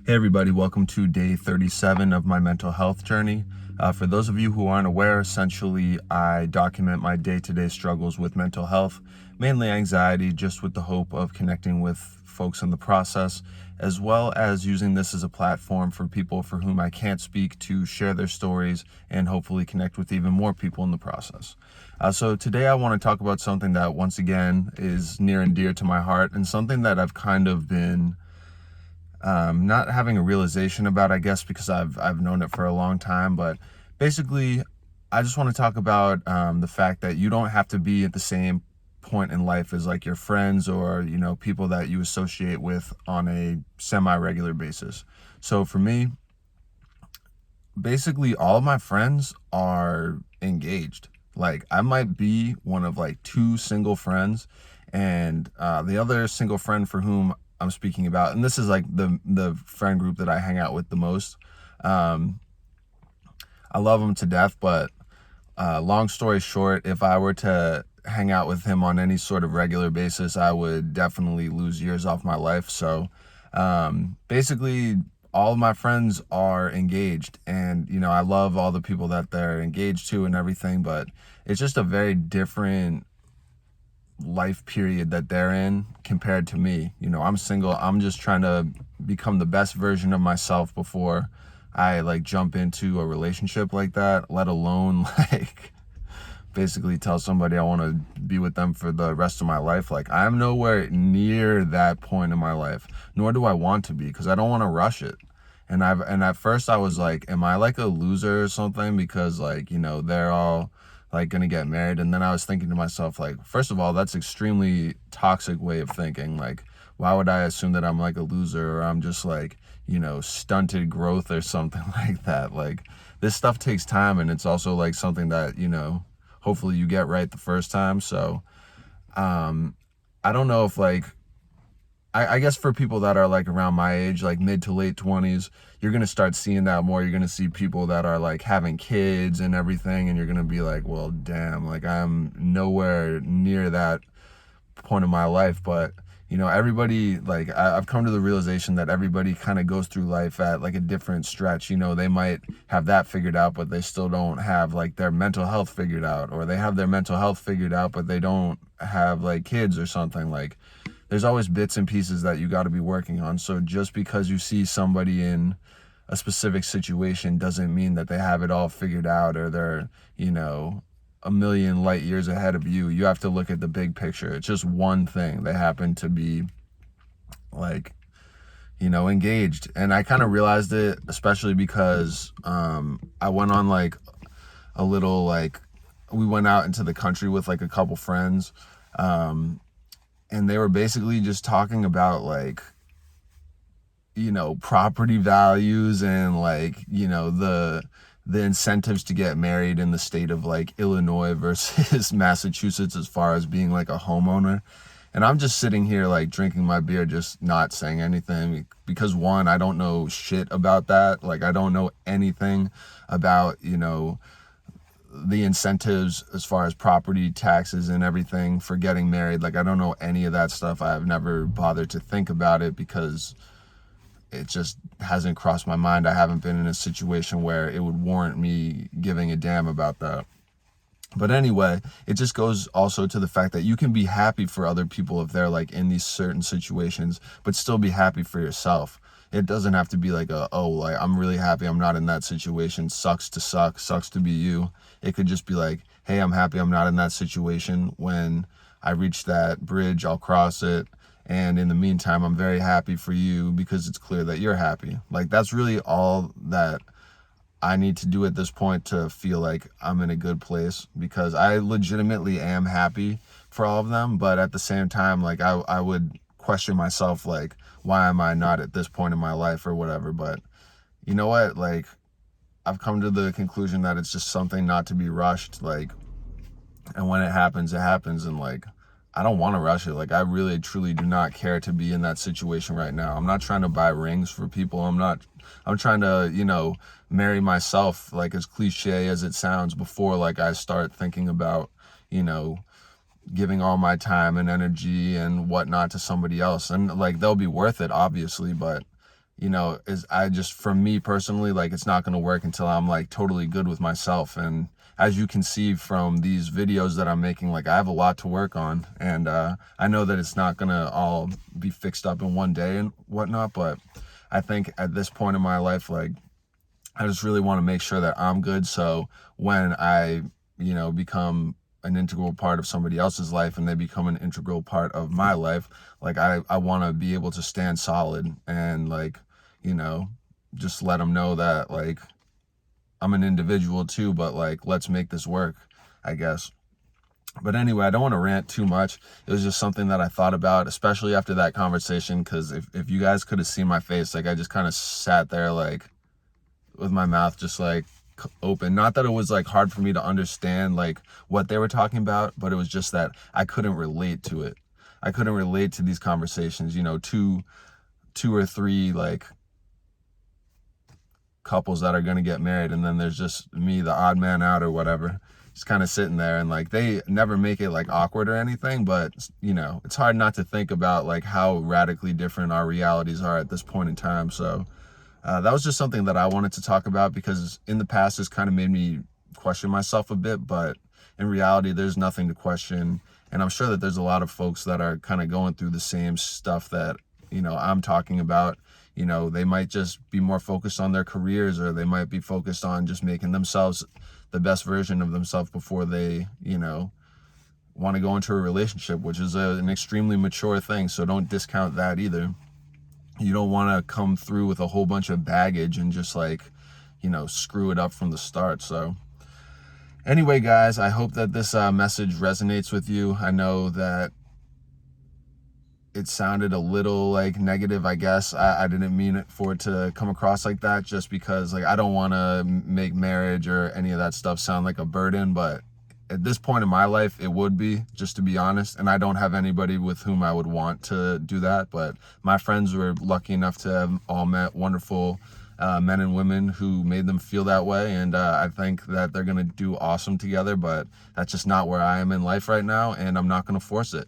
Hey everybody, welcome to day 37 of my mental health journey. For those of you who aren't aware, essentially I document my day-to-day struggles with mental health, mainly anxiety, just with the hope of connecting with folks in the process, as well as using this as a platform for people for whom I can't speak to share their stories and hopefully connect with even more people in the process. So today I want to talk about something that once again is near and dear to my heart and something that I've kind of been not having a realization about, I guess, because I've known it for a long time. But basically, I just want to talk about the fact that you don't have to be at the same point in life as like your friends or people that you associate with on a semi-regular basis. So for me, basically all of my friends are engaged. Like I might be one of like two single friends, and the other single friend for whom I'm speaking about, and this is like the friend group that I hang out with the most. Um, I love him to death, but long story short, if I were to hang out with him on any sort of regular basis, I would definitely lose years off my life. So basically, all of my friends are engaged, and I love all the people that they're engaged to and everything, but it's just a very different life period that they're in compared to me. I'm single. I'm just trying to become the best version of myself before I like jump into a relationship like that, let alone like basically tell somebody I want to be with them for the rest of my life. Like I'm nowhere near that point in my life, nor do I want to be, because I don't want to rush it. And at first I was like, am I like a loser or something, because like they're all like gonna get married. And then I was thinking to myself, like, first of all, that's extremely toxic way of thinking. Like, why would I assume that I'm like a loser, or I'm just like stunted growth or something like that? Like this stuff takes time, and it's also like something that hopefully you get right the first time. So I don't know if like I guess for people that are like around my age, like mid to late 20s, you're going to start seeing that more. You're going to see people that are like having kids and everything, and you're going to be like, well, damn, like I'm nowhere near that point in my life. But everybody, like I've come to the realization that everybody kind of goes through life at like a different stretch. They might have that figured out, but they still don't have like their mental health figured out, or they have their mental health figured out, but they don't have like kids or something. Like there's always bits and pieces that you got to be working on. So just because you see somebody in a specific situation doesn't mean that they have it all figured out, or they're a million light years ahead of you. You have to look at the big picture. It's just one thing. They happen to be like engaged, and I kind of realized it, especially because I went on like a little like we went out into the country with like a couple friends, and they were basically just talking about like property values and like the incentives to get married in the state of like Illinois versus Massachusetts as far as being like a homeowner. And I'm just sitting here like drinking my beer, just not saying anything, because one, I don't know shit about that. Like I don't know anything about the incentives as far as property taxes and everything for getting married. Like I don't know any of that stuff. I've never bothered to think about it because it just hasn't crossed my mind. I haven't been in a situation where it would warrant me giving a damn about that. But anyway, it just goes also to the fact that you can be happy for other people if they're like in these certain situations, but still be happy for yourself. It doesn't have to be like like I'm really happy I'm not in that situation. Sucks to suck, sucks to be you. It could just be like, hey, I'm happy I'm not in that situation. When I reach that bridge, I'll cross it. And in the meantime, I'm very happy for you because it's clear that you're happy. Like that's really all that I need to do at this point to feel like I'm in a good place, because I legitimately am happy for all of them. But at the same time, like I would question myself, like, why am I not at this point in my life or whatever? But you know what? Like I've come to the conclusion that it's just something not to be rushed. Like, and when it happens, it happens. And like, I don't want to rush it. Like I really, truly do not care to be in that situation right now. I'm not trying to buy rings for people. I'm trying to, marry myself, like as cliche as it sounds, before like I start thinking about, giving all my time and energy and whatnot to somebody else. And like, they'll be worth it, obviously, but is I just, for me personally, like it's not going to work until I'm like totally good with myself. And as you can see from these videos that I'm making, like I have a lot to work on, and I know that it's not going to all be fixed up in one day and whatnot, but I think at this point in my life, like I just really want to make sure that I'm good. So when I, become an integral part of somebody else's life and they become an integral part of my life, like I want to be able to stand solid and like, you know, just let them know that like I'm an individual too, but like, let's make this work, I guess. But anyway, I don't want to rant too much. It was just something that I thought about, especially after that conversation, because if you guys could have seen my face, like I just kind of sat there like with my mouth just like open. Not that it was like hard for me to understand like what they were talking about, but it was just that I couldn't relate to it. I couldn't relate to these conversations, two or three like couples that are going to get married, and then there's just me, the odd man out or whatever, just kind of sitting there, and like they never make it like awkward or anything, but it's hard not to think about like how radically different our realities are at this point in time. So that was just something that I wanted to talk about, because in the past it's kind of made me question myself a bit, but in reality there's nothing to question. And I'm sure that there's a lot of folks that are kind of going through the same stuff that I'm talking about. They might just be more focused on their careers, or they might be focused on just making themselves the best version of themselves before they, want to go into a relationship, which is an extremely mature thing. So don't discount that either. You don't want to come through with a whole bunch of baggage and just like, screw it up from the start. So anyway, guys, I hope that this message resonates with you. I know that it sounded a little like negative, I guess. I didn't mean it for it to come across like that, just because like I don't want to make marriage or any of that stuff sound like a burden, but at this point in my life it would be, just to be honest. And I don't have anybody with whom I would want to do that, but my friends were lucky enough to have all met wonderful men and women who made them feel that way, and I think that they're gonna do awesome together. But that's just not where I am in life right now, and I'm not gonna force it.